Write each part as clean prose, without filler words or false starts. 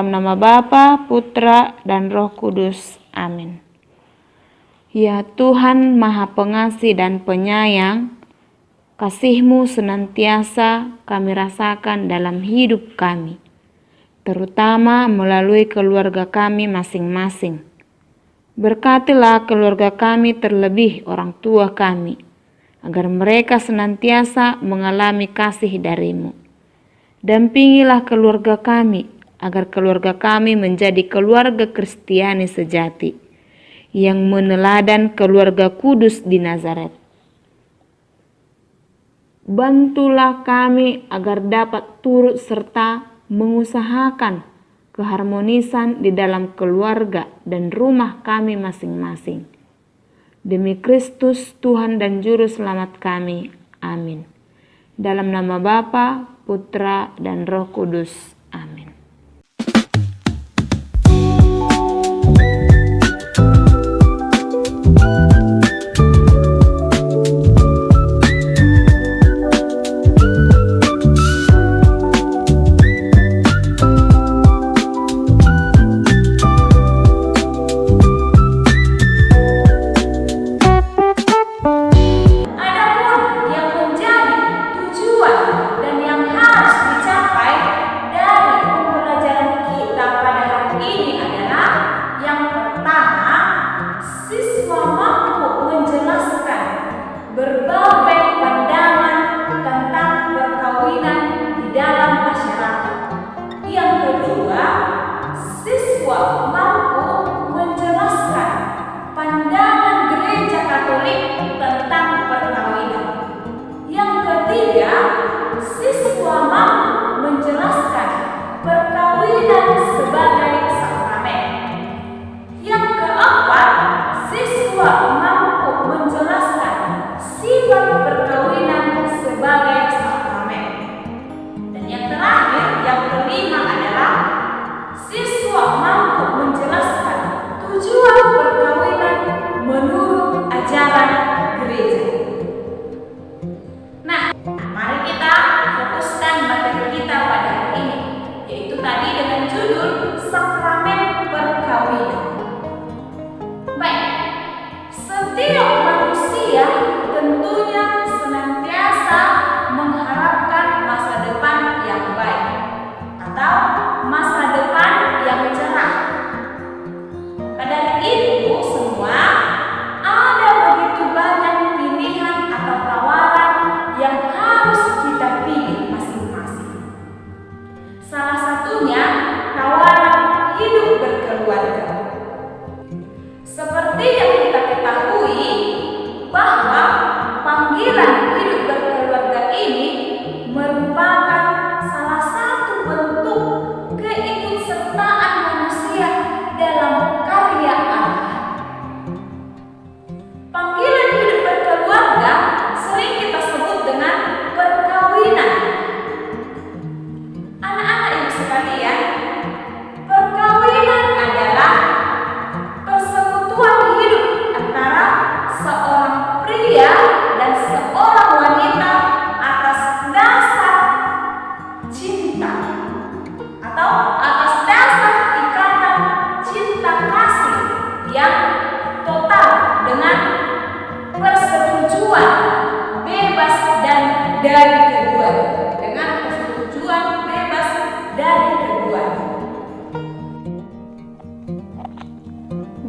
Dalam nama Bapa, Putra, dan Roh Kudus. Amin. Ya Tuhan Maha Pengasih dan Penyayang, kasih-Mu senantiasa kami rasakan dalam hidup kami, terutama melalui keluarga kami masing-masing. Berkatilah keluarga kami, terlebih orang tua kami, agar mereka senantiasa mengalami kasih dari-Mu. Dampingilah keluarga kami, agar keluarga kami menjadi keluarga Kristiani sejati, yang meneladan keluarga kudus di Nazaret. Bantulah kami agar dapat turut serta mengusahakan keharmonisan di dalam keluarga dan rumah kami masing-masing. Demi Kristus Tuhan dan Juru Selamat kami. Amin. Dalam nama Bapa, Putra, dan Roh Kudus. Amin.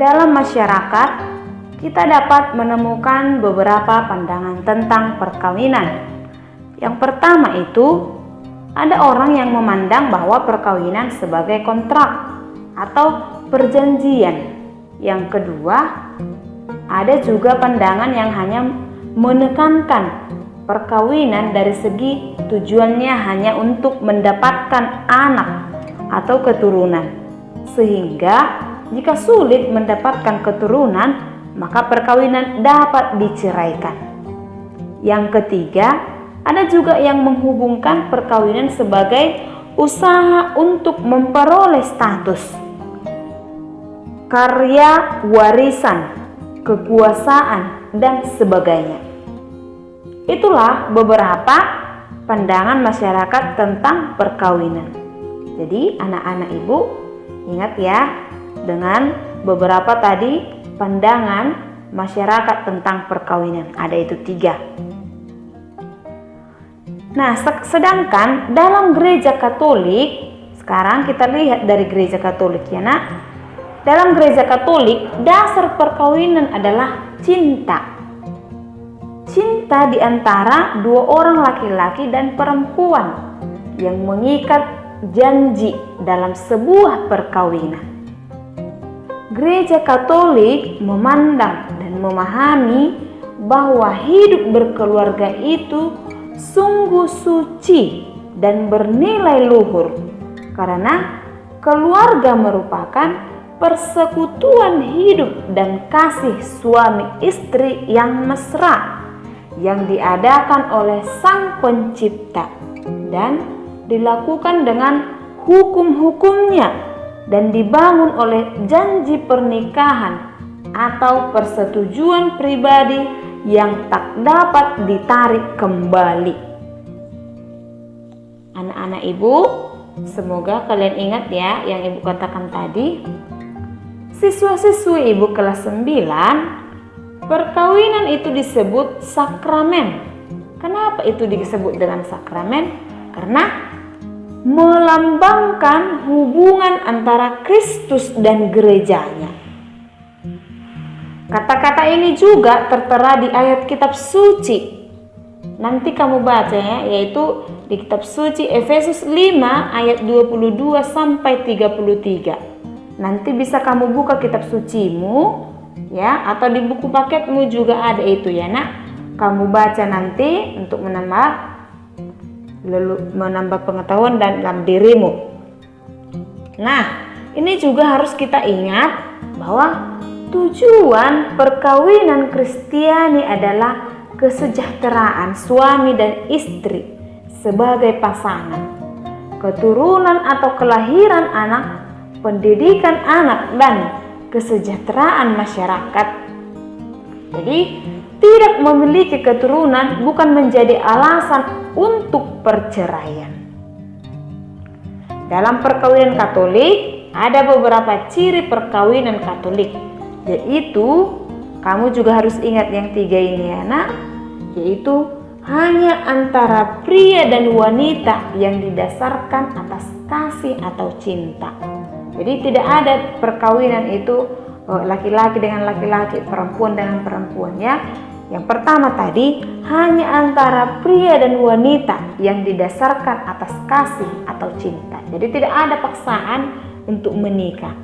Dalam masyarakat, kita dapat menemukan beberapa pandangan tentang perkawinan. Yang pertama itu, ada orang yang memandang bahwa perkawinan sebagai kontrak atau perjanjian. Yang kedua, ada juga pandangan yang hanya menekankan perkawinan dari segi tujuannya hanya untuk mendapatkan anak atau keturunan, sehingga jika sulit mendapatkan keturunan, maka perkawinan dapat diceraikan. Yang ketiga, ada juga yang menghubungkan perkawinan sebagai usaha untuk memperoleh status, karya warisan, kekuasaan, dan sebagainya. Itulah beberapa pandangan masyarakat tentang perkawinan. Jadi anak-anak ibu, Ingat ya, dengan beberapa tadi pandangan masyarakat tentang perkawinan. Ada itu 3. Nah, sedangkan dalam gereja Katolik, sekarang kita lihat dari gereja Katolik ya nak. Dalam gereja Katolik, dasar perkawinan adalah cinta. Cinta di antara 2 orang laki-laki dan perempuan yang mengikat janji dalam sebuah perkawinan. Gereja Katolik memandang dan memahami bahwa hidup berkeluarga itu sungguh suci dan bernilai luhur, karena keluarga merupakan persekutuan hidup dan kasih suami istri yang mesra yang diadakan oleh Sang Pencipta dan dilakukan dengan hukum-hukumnya dan dibangun oleh janji pernikahan atau persetujuan pribadi yang tak dapat ditarik kembali. Anak-anak ibu, semoga kalian ingat ya yang ibu katakan tadi. Siswa-siswi ibu kelas 9, perkawinan itu disebut sakramen. Kenapa itu disebut dengan sakramen? Karena melambangkan hubungan antara Kristus dan gerejanya. Kata-kata ini juga tertera di ayat kitab suci. Nanti kamu baca ya, yaitu di kitab suci Efesus 5 ayat 22 sampai 33. Nanti bisa kamu buka kitab sucimu ya, atau di buku paketmu juga ada itu ya nak. Kamu baca nanti untuk menambah pengetahuan dalam dirimu. Nah, ini juga harus kita ingat bahwa tujuan perkawinan Kristiani adalah kesejahteraan suami dan istri sebagai pasangan, keturunan atau kelahiran anak, pendidikan anak, dan kesejahteraan masyarakat. Jadi, tidak memiliki keturunan bukan menjadi alasan untuk perceraian. Dalam perkawinan Katolik, ada beberapa ciri perkawinan Katolik, yaitu kamu juga harus ingat yang 3 ini ya nak, yaitu hanya antara pria dan wanita yang didasarkan atas kasih atau cinta. Jadi tidak ada perkawinan itu laki-laki dengan laki-laki, perempuan dengan perempuan ya. Yang pertama tadi hanya antara pria dan wanita yang didasarkan atas kasih atau cinta. Jadi tidak ada paksaan untuk menikah.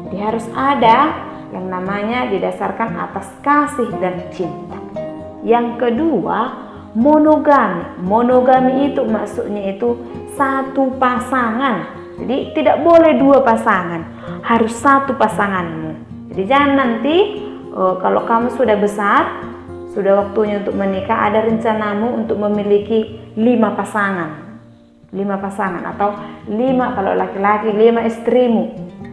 Jadi harus ada yang namanya didasarkan atas kasih dan cinta. Yang kedua, monogami. Monogami itu maksudnya itu satu pasangan. Jadi tidak boleh 2 pasangan, harus 1 pasanganmu. Jadi jangan nanti kalau kamu sudah besar, sudah waktunya untuk menikah, ada rencanamu untuk memiliki 5 pasangan. 5 pasangan atau 5 kalau laki-laki, 5 istrimu.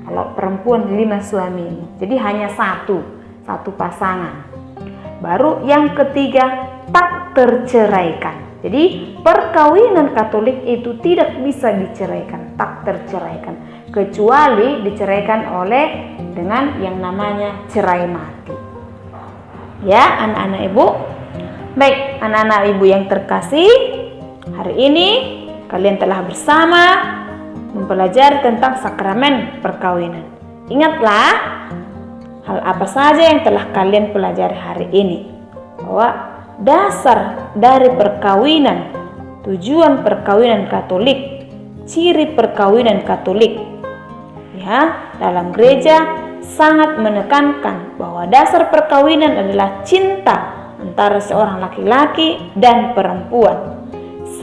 Kalau perempuan 5 suamimu. Jadi hanya satu pasangan. Baru yang ketiga, tak terceraikan. Jadi perkawinan Katolik itu tidak bisa diceraikan, tak terceraikan, kecuali diceraikan oleh dengan yang namanya cerai mati. Ya anak-anak ibu. Baik anak-anak ibu yang terkasih, hari ini kalian telah bersama mempelajari tentang sakramen perkawinan. Ingatlah hal apa saja yang telah kalian pelajari hari ini. Bahwa dasar dari perkawinan, tujuan perkawinan Katolik, ciri perkawinan Katolik. Ya, dalam gereja sangat menekankan bahwa dasar perkawinan adalah cinta antara seorang laki-laki dan perempuan.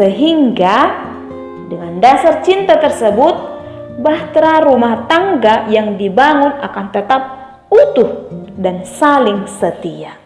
Sehingga dengan dasar cinta tersebut, bahtera rumah tangga yang dibangun akan tetap utuh dan saling setia.